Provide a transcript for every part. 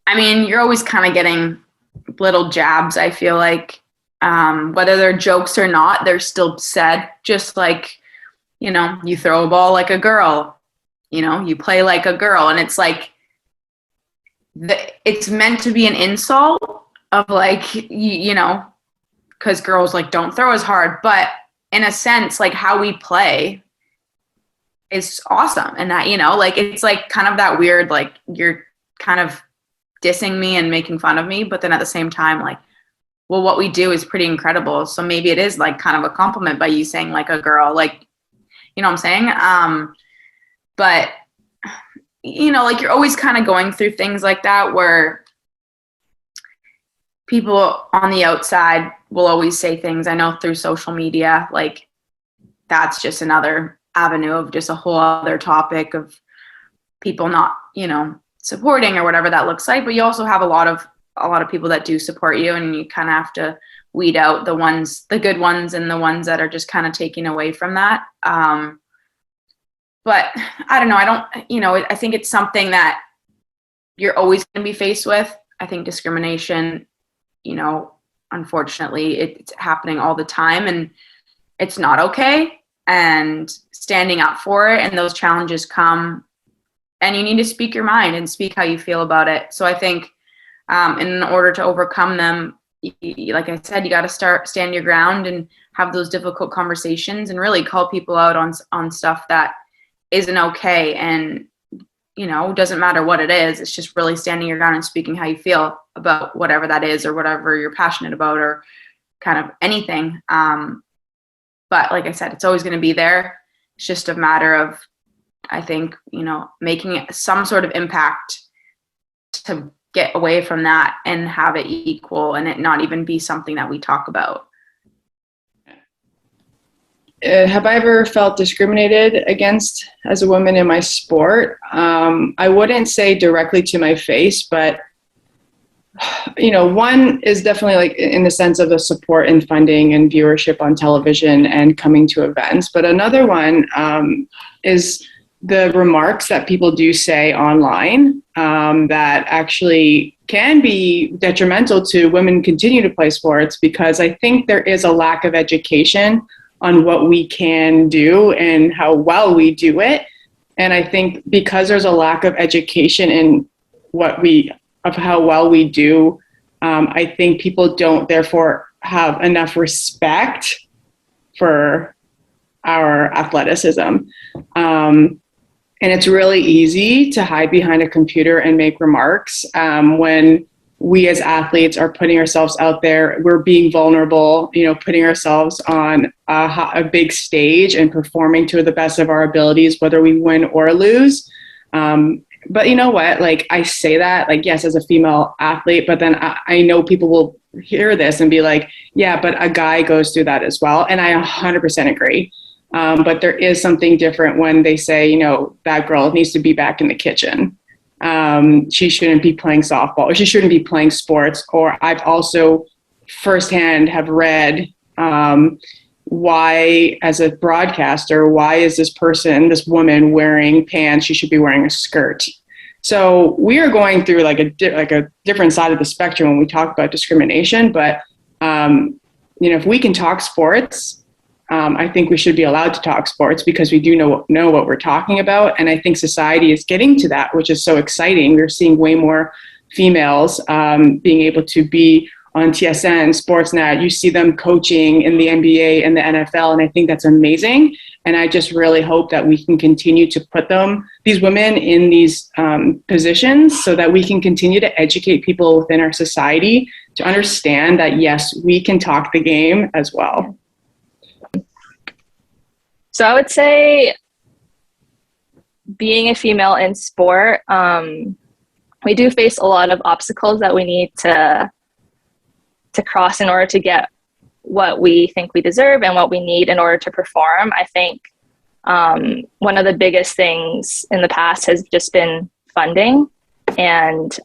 I mean, you're always kind of getting little jabs, I feel like. Whether they're jokes or not, they're still said. Just like, you throw a ball like a girl, you play like a girl. And it's like, it's meant to be an insult of like, because girls like don't throw as hard. But in a sense, like how we play is awesome. And that, like, it's like kind of that weird, like you're kind of dissing me and making fun of me, but then at the same time, like, well, what we do is pretty incredible. So maybe it is like kind of a compliment by you saying like a girl, like, you know what I'm saying? But like you're always kind of going through things like that where people on the outside will always say things. I know through social media, like that's just another avenue of just a whole other topic of people not, supporting or whatever that looks like. But you also have a lot of people that do support you, and you kind of have to weed out the good ones and the ones that are just kind of taking away from that. But I don't know. I think it's something that you're always going to be faced with. I think discrimination, unfortunately, it's happening all the time, and it's not okay. And standing up for it, and those challenges come, and you need to speak your mind and speak how you feel about it. So I think in order to overcome them, like I said, you got to stand your ground and have those difficult conversations and really call people out on stuff that isn't okay. And, doesn't matter what it is. It's just really standing your ground and speaking how you feel about whatever that is or whatever you're passionate about or kind of anything. But like I said, it's always going to be there. It's just a matter of, I think, making some sort of impact to get away from that and have it equal and it not even be something that we talk about. Have I ever felt discriminated against as a woman in my sport? I wouldn't say directly to my face, but one is definitely like in the sense of the support and funding and viewership on television and coming to events. But another one is the remarks that people do say online that actually can be detrimental to women continue to play sports, because I think there is a lack of education on what we can do and how well we do it. And I think because there's a lack of education in of how well we do, I think people don't therefore have enough respect for our athleticism. And it's really easy to hide behind a computer and make remarks when we as athletes are putting ourselves out there. We're being vulnerable, putting ourselves on a big stage and performing to the best of our abilities, whether we win or lose. But you know what? Like I say that, like, yes, as a female athlete, but then I know people will hear this and be like, yeah, but a guy goes through that as well. And I 100% agree. But there is something different when they say, that girl needs to be back in the kitchen. She shouldn't be playing softball, or she shouldn't be playing sports. Or I've also firsthand have read why, as a broadcaster, why is this woman wearing pants? She should be wearing a skirt. So we are going through like a different side of the spectrum when we talk about discrimination. But if we can talk sports, I think we should be allowed to talk sports because we do know what we're talking about. And I think society is getting to that, which is so exciting. We're seeing way more females being able to be on TSN, Sportsnet. You see them coaching in the NBA and the NFL, and I think that's amazing. And I just really hope that we can continue to put these women in these positions so that we can continue to educate people within our society to understand that, yes, we can talk the game as well. So I would say being a female in sport, we do face a lot of obstacles that we need to cross in order to get what we think we deserve and what we need in order to perform. I think one of the biggest things in the past has just been funding and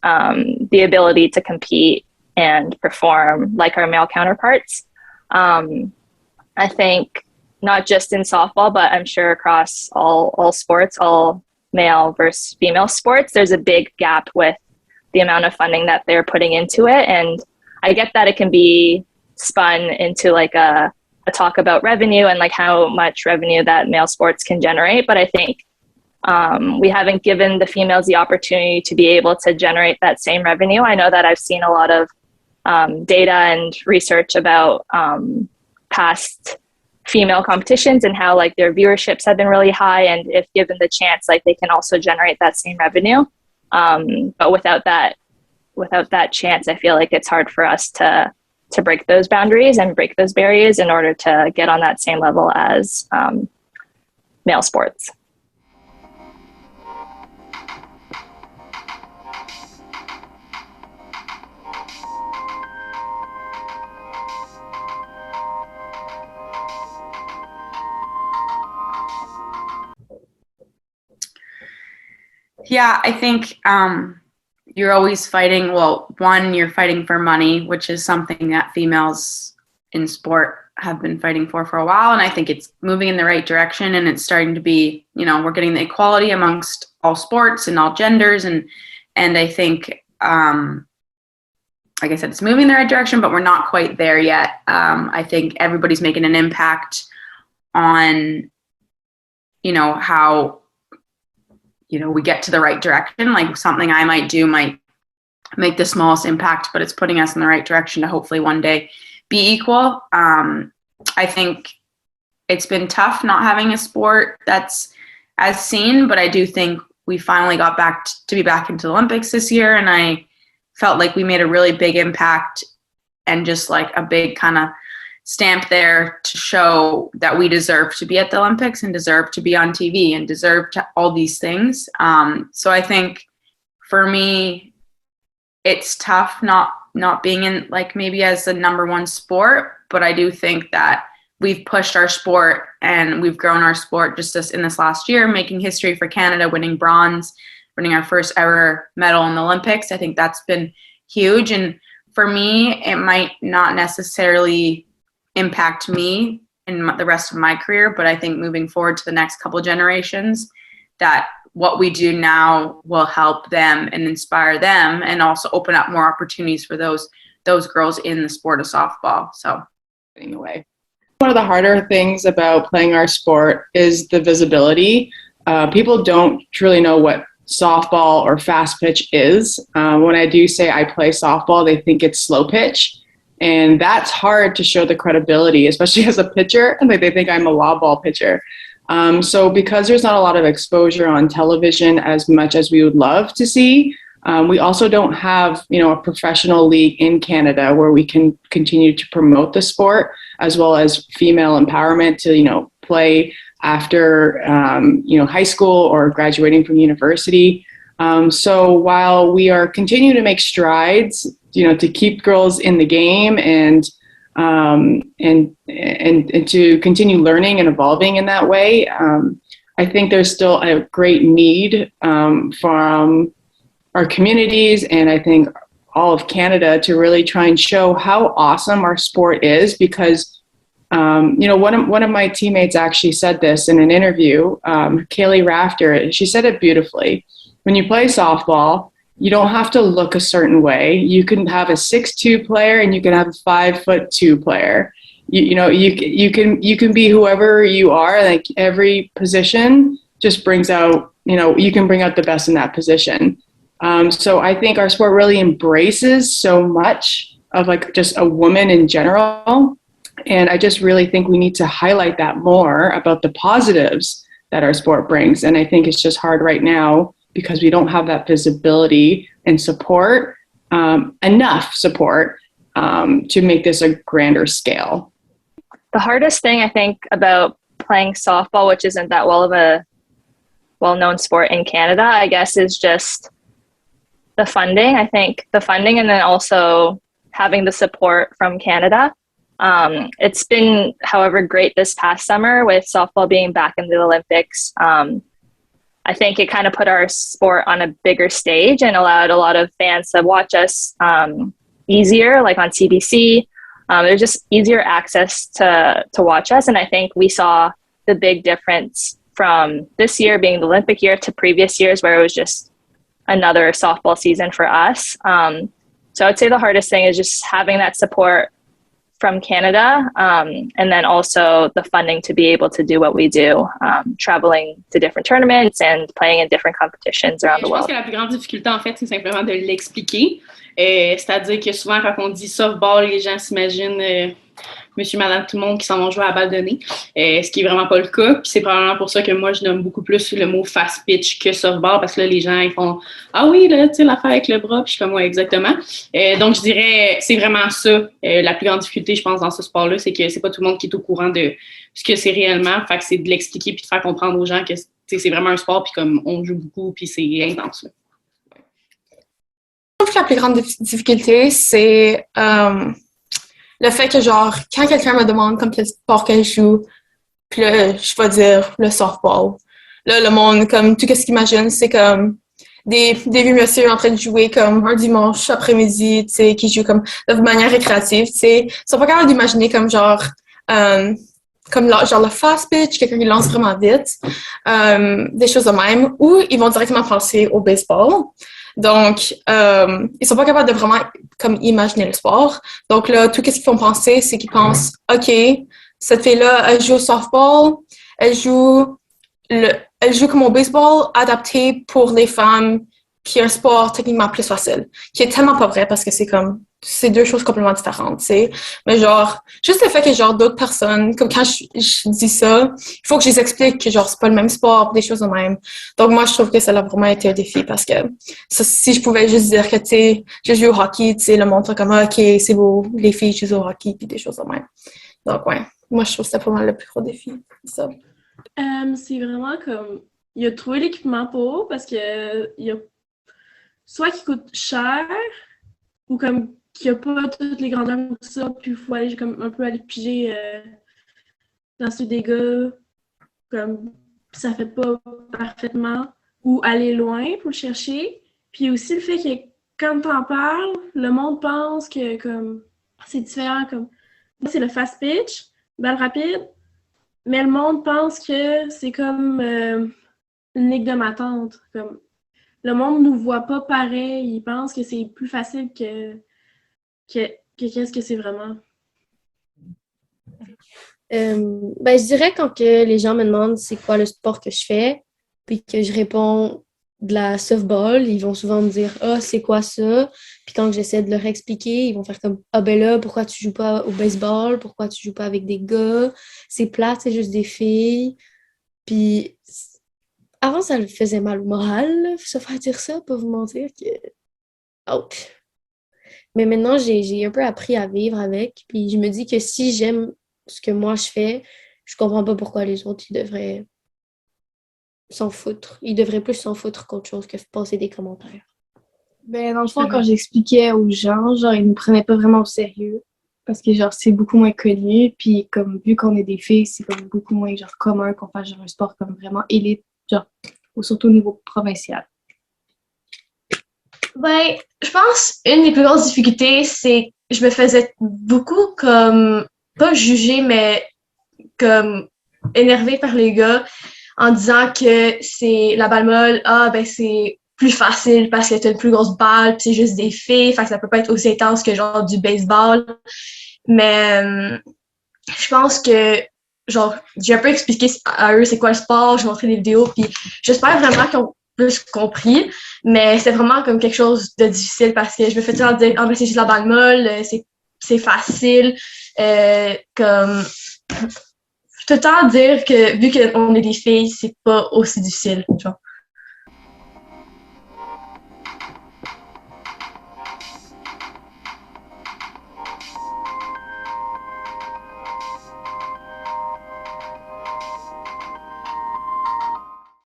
the ability to compete and perform like our male counterparts. I think not just in softball, but I'm sure across all sports, all male versus female sports, there's a big gap with the amount of funding that they're putting into it. And I get that it can be spun into like a talk about revenue and like how much revenue that male sports can generate. But I think we haven't given the females the opportunity to be able to generate that same revenue. I know that I've seen a lot of data and research about past female competitions and how like their viewerships have been really high, and if given the chance, like they can also generate that same revenue. But without that chance, I feel like it's hard for us to break those boundaries and break those barriers in order to get on that same level as male sports. Yeah, I think you're always fighting. Well, one, you're fighting for money, which is something that females in sport have been fighting for a while. And I think it's moving in the right direction, and it's starting to be, we're getting the equality amongst all sports and all genders. And I think, like I said, it's moving in the right direction, but we're not quite there yet. I think everybody's making an impact on, how, we get to the right direction. Like something I might do might make the smallest impact, but it's putting us in the right direction to hopefully one day be equal. I think it's been tough not having a sport that's as seen, but I do think we finally got back to be back into the Olympics this year. And I felt like we made a really big impact and just like a big kind of stamp there to show that we deserve to be at the Olympics and deserve to be on TV and deserve to all these things. So I think for me, it's tough not being in like maybe as the number one sport, but I do think that we've pushed our sport and we've grown our sport just in this last year, making history for Canada, winning bronze, winning our first ever medal in the Olympics. I think that's been huge. And for me, it might not necessarily impact me in the rest of my career, but I think moving forward to the next couple of generations, that what we do now will help them and inspire them, and also open up more opportunities for those girls in the sport of softball. So, anyway, one of the harder things about playing our sport is the visibility. People don't truly know what softball or fast pitch is. When I do say I play softball, they think it's slow pitch. And that's hard to show the credibility, especially as a pitcher. Like they think I'm a lob ball pitcher. So because there's not a lot of exposure on television as much as we would love to see, we also don't have, a professional league in Canada where we can continue to promote the sport, as well as female empowerment to, play after, high school or graduating from university. So while we are continuing to make strides, to keep girls in the game and to continue learning and evolving in that way, I think there's still a great need from our communities, and I think all of Canada, to really try and show how awesome our sport is. Because one of my teammates actually said this in an interview, Kaylee Rafter. She said it beautifully. When you play softball, you don't have to look a certain way. You can have a 6'2" player and you can have a 5'2" player. You can be whoever you are. Like every position just brings out, you can bring out the best in that position. So I think our sport really embraces so much of like just a woman in general. And I just really think we need to highlight that more about the positives that our sport brings. And I think it's just hard right now because we don't have that visibility and support, enough support to make this a grander scale. The hardest thing I think about playing softball, which isn't that well of a well-known sport in Canada, I guess, is just the funding. I think the funding, and then also having the support from Canada. It's been, however, great this past summer with softball being back in the Olympics. I think it kind of put our sport on a bigger stage and allowed a lot of fans to watch us easier, like on CBC. There's just easier access to watch us. And I think we saw the big difference from this year being the Olympic year to previous years where it was just another softball season for us. So I'd say the hardest thing is just having that support from Canada, and then also the funding to be able to do what we do, traveling to different tournaments and playing in different competitions around the Je pense world. que la plus grande difficulté, en fait, c'est simplement de l'expliquer. C'est-à-dire que souvent, quand on dit softball, les gens s'imaginent monsieur, madame, tout le monde qui s'en vont jouer à la balle donnée, ce qui est vraiment pas le cas. Puis c'est probablement pour ça que moi, je nomme beaucoup plus le mot fast pitch que softball, parce que là, les gens, ils font « Ah oui, là, tu sais, l'affaire avec le bras. » Puis je suis comme « Ouais, exactement. » Donc, je dirais, c'est vraiment ça. La plus grande difficulté, je pense, dans ce sport-là, c'est que c'est pas tout le monde qui est au courant de ce que c'est réellement. Fait que c'est de l'expliquer puis de faire comprendre aux gens que c'est vraiment un sport, puis comme on joue beaucoup, puis c'est intense. Là. Je trouve que la plus grande difficulté, c'est le fait que, genre, quand quelqu'un me demande comme quel sport qu'elle joue, puis là, je vais dire le softball. Là, le monde, comme, tout ce qu'il imagine, c'est comme des vieux messieurs en train de jouer comme un dimanche après-midi, tu sais, qui jouent comme de manière récréative, tu sais. Ils sont pas capables d'imaginer comme, genre, genre le fast pitch, quelqu'un qui lance vraiment vite, des choses de même, ou ils vont directement penser au baseball. Donc, ils sont pas capables de vraiment comme imaginer le sport. Donc là, tout ce qu'ils font penser, c'est qu'ils pensent, OK, cette fille-là, elle joue au softball, elle joue comme au baseball adapté pour les femmes, qui est un sport techniquement plus facile, qui est tellement pas vrai parce que c'est deux choses complètement différentes, tu sais. Mais genre, juste le fait que genre d'autres personnes, comme quand je dis ça, il faut que je les explique que genre c'est pas le même sport, des choses de même. Donc moi, je trouve que ça a vraiment été un défi parce que si je pouvais juste dire que, tu sais, je joue au hockey, tu sais, le monde serait comme, OK, c'est beau, les filles jouent au hockey, puis des choses de même. Donc ouais, moi, je trouve que c'était vraiment le plus gros défi, ça. C'est vraiment comme, il a trouvé l'équipement pour, parce que il y a soit qui coûte cher, ou comme qu'il n'y a pas toutes les grandeurs pour ça, puis il faut aller comme un peu aller piger dans ce dégât, comme ça fait pas parfaitement, ou aller loin pour le chercher. Puis aussi le fait que quand t'en parles, le monde pense que comme c'est différent, comme moi c'est le fast pitch, balle rapide, mais le monde pense que c'est comme une ligue de ma tante, comme le monde nous voit pas pareil, il pense que c'est plus facile que qu'est-ce que c'est vraiment. Je dirais quand que les gens me demandent c'est quoi le sport que je fais, puis que je réponds de la softball, ils vont souvent me dire « Ah, c'est quoi ça? » Puis quand j'essaie de leur expliquer, ils vont faire comme « Ah ben là, pourquoi tu joues pas au baseball? Pourquoi tu joues pas avec des gars? C'est plate, c'est juste des filles. » Puis avant, ça me faisait mal au moral, se faire dire ça, pas vous mentir, que... Ouch! Mais maintenant, j'ai un peu appris à vivre avec, puis je me dis que si j'aime ce que moi je fais, je comprends pas pourquoi les autres, ils devraient s'en foutre. Ils devraient plus s'en foutre qu'autre chose que passer des commentaires. Ben, dans le fond, quand j'expliquais aux gens, genre, ils ne me prenaient pas vraiment au sérieux, parce que, genre, c'est beaucoup moins connu, puis comme, vu qu'on est des filles, c'est comme beaucoup moins, genre, commun qu'on fasse, genre, un sport comme vraiment élite, genre, surtout au niveau provincial. Ben, je pense une des plus grosses difficultés, c'est que je me faisais beaucoup comme, pas juger, mais comme énervée par les gars en disant que c'est la balle molle, ben c'est plus facile parce que t'as une plus grosse balle, puis c'est juste des filles, fait que ça peut pas être aussi intense que genre du baseball. Mais je pense que genre j'ai un peu expliqué à eux c'est quoi le sport, j'ai montré des vidéos, puis j'espère vraiment qu'ils ont plus compris, mais c'est vraiment comme quelque chose de difficile parce que je me fais toujours dire ben c'est juste la balle molle, c'est facile, comme tout le temps dire que vu qu'on est des filles, c'est pas aussi difficile, genre.